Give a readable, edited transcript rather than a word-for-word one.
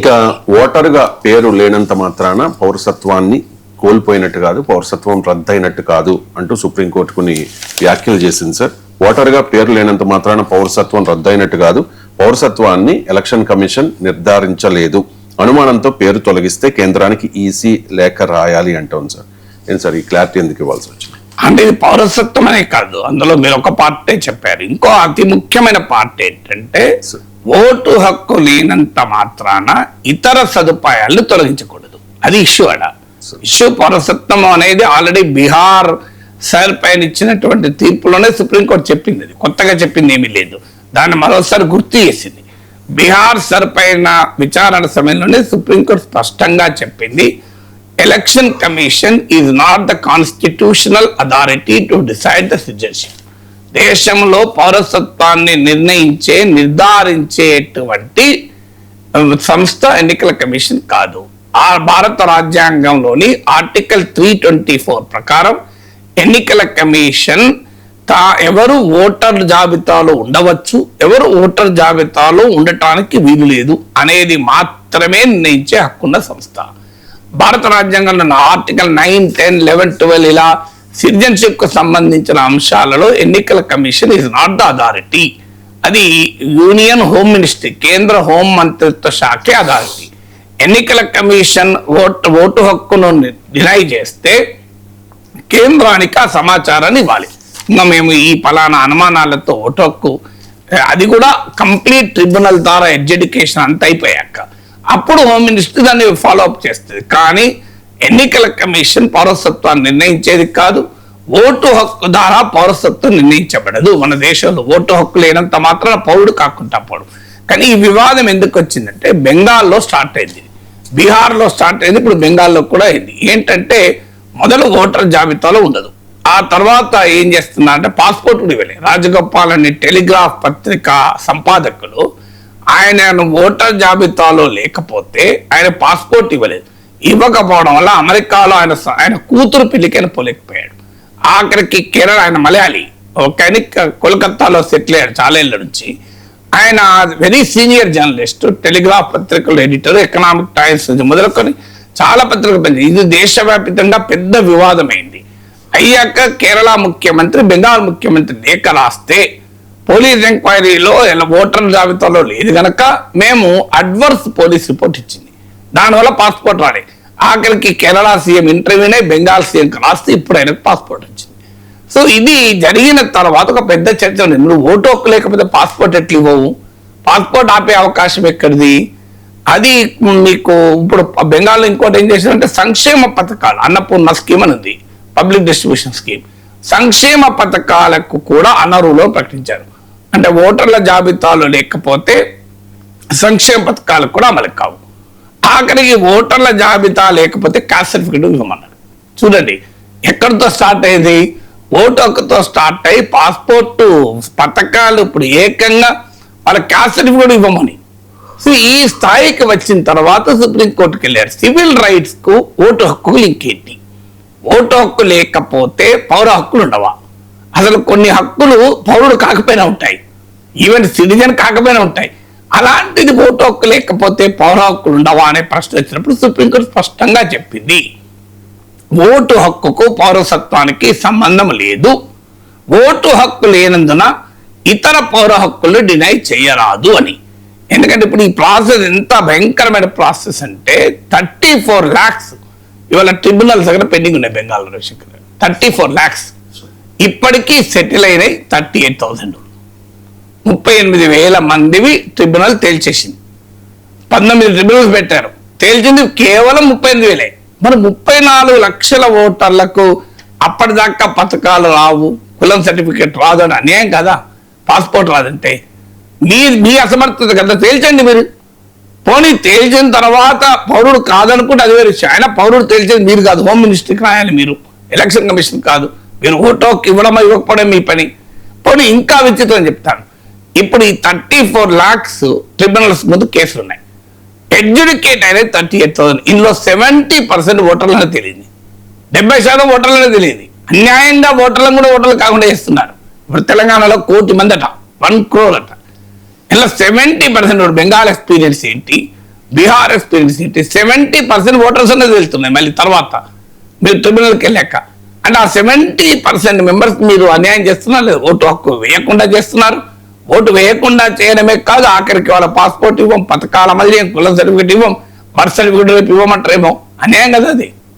ఇక ఓటరుగా పేరు లేనంత మాత్రాన పౌరసత్వాన్ని కోల్పోయినట్టు కాదు, పౌరసత్వం రద్దయినట్టు కాదు అంటూ సుప్రీంకోర్టు కొన్ని వ్యాఖ్యలు చేసింది సార్. ఓటరుగా పేరు లేనంత మాత్రాన పౌరసత్వం రద్దయినట్టు కాదు, పౌరసత్వాన్ని ఎలక్షన్ కమిషన్ నిర్ధారించలేదు, అనుమానంతో పేరు తొలగిస్తే కేంద్రానికి ఈసీ లేఖ రాయాలి అంటోంది సార్. ఏం సార్ ఈ క్లారిటీ ఎందుకు ఇవ్వాల్సి వచ్చింది? అంటే ఇది పౌరసత్వం అనే కాదు, అందులో మీరు ఒక పార్టీ చెప్పారు. ఇంకో అతి ముఖ్యమైన పార్టీ ఏంటంటే ఓటు హక్కు లేనంత మాత్రాన ఇతర సదుపాయాలను తొలగించకూడదు. అది ఇష్యూ ఇష్యూ పౌరసత్వం అనేది ఆల్రెడీ బీహార్ సార్ పైన ఇచ్చినటువంటి తీర్పులోనే సుప్రీంకోర్టు చెప్పింది. అది కొత్తగా చెప్పింది ఏమీ లేదు, దాన్ని మరోసారి గుర్తు చేసింది. బీహార్ సార్ పైన విచారణ సమయంలోనే సుప్రీంకోర్టు స్పష్టంగా చెప్పింది, election commission is not the constitutional authority to decide the citizenship. దేశంలో పౌరసత్వాన్ని నిర్ధారించేటువంటి సంస్థ ఎన్నికల కమిషన్ కాదు. ఆ భారత రాజ్యాంగంలోని ఆర్టికల్ 324 ప్రకారం ఎన్నికల కమిషన్ ఎవరు ఓటర్ జాబితాలో ఉండవచ్చు, ఎవరు ఓటర్ జాబితాలో ఉండటానికి వీలు లేదు అనేది మాత్రమే నిర్ణయించే హక్కున్న సంస్థ. భారత రాజ్యాంగంలో ఆర్టికల్ 9, 10, 11, 12 ఇలా సిటిజన్షిప్ కు సంబంధించిన అంశాలలో ఎన్నికల commission is not the authority. అది యూనియన్ హోమ్ మినిస్ట్రీ, కేంద్ర హోం మంత్రిత్వ శాఖే అథారిటీ. ఎన్నికల కమిషన్ ఓటు హక్కును డినై చేస్తే కేంద్రానికి ఆ సమాచారాన్ని ఇవ్వాలి. ఇంకా మేము ఈ ఫలానా అనుమానాలతో ఓటు హక్కు, అది కూడా కంప్లీట్ ట్రిబ్యునల్ ద్వారా ఎడ్యుకేషన్ అంతా అయిపోయాక అప్పుడు హోమ్ మినిస్ట్రీ దాన్ని ఫాలో అప్ చేస్తుంది. కానీ ఎన్నికల కమిషన్ పౌరసత్వాన్ని నిర్ణయించేది కాదు, ఓటు హక్కు ద్వారా పౌరసత్వం నిర్ణయించబడదు. మన దేశంలో ఓటు హక్కు లేనంత మాత్రాన పౌరుడు కాకుండా పోడు. కానీ ఈ వివాదం ఎందుకు వచ్చిందంటే బెంగాల్లో స్టార్ట్ అయింది, బీహార్లో స్టార్ట్ అయింది, ఇప్పుడు బెంగాల్లో కూడా అయింది. ఏంటంటే మొదలు ఓటర్ జాబితాలో ఉండదు, ఆ తర్వాత ఏం చేస్తున్నారంటే పాస్పోర్ట్ కూడా ఇవ్వలేదు. రాజగోపాల్ అనే టెలిగ్రాఫ్ పత్రిక సంపాదకులు ఆయన ఓటర్ జాబితాలో లేకపోతే ఆయన పాస్పోర్ట్ ఇవ్వలేదు. ఇవ్వకపోవడం వల్ల అమెరికాలో ఆయన కూతురు పెళ్లికైన పోలేకపోయాడు. ఆఖరికి కేరళ, ఆయన మలయాళీ, ఒక కోల్కతాలో సెటిల్ అయ్యాడు చాలా ఏళ్ళ నుంచి. ఆయన వెరీ సీనియర్ జర్నలిస్ట్, టెలిగ్రాఫ్ పత్రికలో ఎడిటర్, ఎకనామిక్ టైమ్స్ మొదలుకొని చాలా పత్రికలు పనిచేసి ఇది దేశవ్యాప్తంగా పెద్ద వివాదమైంది. అయ్యాక కేరళ ముఖ్యమంత్రి బెంగాల్ ముఖ్యమంత్రి లేఖ రాస్తే పోలీస్ ఎంక్వైరీలో ఓటర్ జాబితాలో లేదు కనుక మేము అడ్వర్స్ పోలీస్ రిపోర్ట్ ఇచ్చింది, దానివల్ల పాస్పోర్ట్ రాలేదు. ఆఖరికి కేరళ సీఎం ఇంటర్వ్యూనే బెంగాల్ సీఎంకి రాస్తే ఇప్పుడు ఆయనకు పాస్పోర్ట్ వచ్చింది. సో ఇది జరిగిన తర్వాత ఒక పెద్ద చర్చ ఉంది. నువ్వు ఓటు హక్కు లేకపోతే పాస్పోర్ట్ ఎట్లు ఇవ్వవు, పాస్పోర్ట్ ఆపే అవకాశం ఎక్కడిది? అది మీకు ఇప్పుడు బెంగాల్లో ఇంకోటి ఏం చేశారంటే సంక్షేమ పథకాలు, అన్నపూర్ణ స్కీమ్ అని ఉంది, పబ్లిక్ డిస్ట్రిబ్యూషన్ స్కీమ్, సంక్షేమ పథకాలకు కూడా అనర్హులో ప్రకటించారు. అంటే ఓటర్ల జాబితాలో లేకపోతే సంక్షేమ పథకాలకు కూడా అమలు కావు. ఆఖరికి ఓటర్ల జాబితా లేకపోతే క్యాస్ట్ సర్టిఫికేట్ ఇవ్వమన్నారు. చూడండి ఎక్కడితో స్టార్ట్ అయ్యేది, ఓటు హక్కుతో స్టార్ట్ అయ్యి పాస్పోర్ట్ పథకాలు ఇప్పుడు ఏకంగా వాళ్ళ క్యాస్ట్ సర్టిఫికేట్ ఇవ్వమని. సో ఈ స్థాయికి వచ్చిన తర్వాత సుప్రీంకోర్టుకి వెళ్ళారు. సివిల్ రైట్స్ కు ఓటు హక్కుకు లింక్ ఏంటి? ఓటు హక్కు లేకపోతే పౌర హక్కులు ఉండవా? అసలు కొన్ని హక్కులు పౌరుడు కాకపోయినా ఉంటాయి, ఈవెన్ సిటిజన్ కాకపోయినా ఉంటాయి. అలాంటిది ఓటు హక్కు లేకపోతే పౌర హక్కులు ఉండవా అనే ప్రశ్న వచ్చినప్పుడు సుప్రీంకోర్టు స్పష్టంగా చెప్పింది, ఓటు హక్కుకు పౌరసత్వానికి సంబంధం లేదు. ఓటు హక్కు లేనందున ఇతర పౌర హక్కులు డినై చేయరాదు అని. ఎందుకంటే ఇప్పుడు ఈ ప్రాసెస్ ఎంత భయంకరమైన ప్రాసెస్ అంటే 34 lakhs ఇవాళ ట్రిబ్యునల్స్ దగ్గర పెండింగ్ ఉన్నాయి బెంగాల్లో. 34 lakhs ఇప్పటికీ సెటిల్ అయినాయి 38,000. 38,000 మందివి ట్రిబ్యునల్ తేల్చేసింది. 19 ట్రిబ్యునల్స్ పెట్టారు, తేల్చింది కేవలం 38,000. మరి 34 లక్షల ఓటర్లకు అప్పటిదాకా పథకాలు రావు, కులం సర్టిఫికేట్ రాదు అని అన్యాయం కదా? పాస్పోర్ట్ రాదంటే మీ అసమర్థత కదా, తేల్చండి మీరు. పోనీ తేల్చిన తర్వాత పౌరుడు కాదనుకుంటే అది వేరే విషయం. ఆయన పౌరుడు తేల్చేది మీరు కాదు, హోమ్ మినిస్ట్రీకి రాయాలి మీరు, ఎలక్షన్ కమిషన్ కాదు. మీరు ఓటు హక్కు ఇవ్వడమో ఇవ్వకపోవడం మీ పని. పోనీ ఇంకా విచిత్రం చెప్తాను, ఇప్పుడు ఈ 34 lakhs ట్రిబ్యునల్స్ ముందు కేసులు ఉన్నాయి. ఎడ్యుకేట్ అనేది 38,000. ఇందులో 70% ఓటర్లను తెలియదు, 70% ఓటర్లను తెలియదు. అన్యాయంగా ఓటర్లను కూడా ఓటర్లు కాకుండా చేస్తున్నారు. ఇప్పుడు తెలంగాణలో 1 కోటి మంది అట, 1 crore అట. ఇలా 70% బెంగాల్ ఎక్స్పీరియన్స్ ఏంటి, బీహార్ ఎక్స్పీరియన్స్ 70% ఓటర్స్ అనేది వెళ్తున్నాయి మళ్ళీ తర్వాత మీరు ట్రిబ్యునల్కి వెళ్ళాక. అంటే ఆ 70% మెంబర్స్ మీరు అన్యాయం చేస్తున్నారు లేదు, ఓటు హక్కు వేయకుండా చేస్తున్నారు. ఓటు వేయకుండా చేయడమే కాదు, ఆఖరికి వాళ్ళ పాస్పోర్ట్ ఇవ్వం, పథకాల మళ్ళీ కులం సర్టిఫికేట్ ఇవ్వం, బర్త్ సర్టిఫికేట్ రేపు ఇవ్వమంటారేమో. అన్యాయం కదా అది.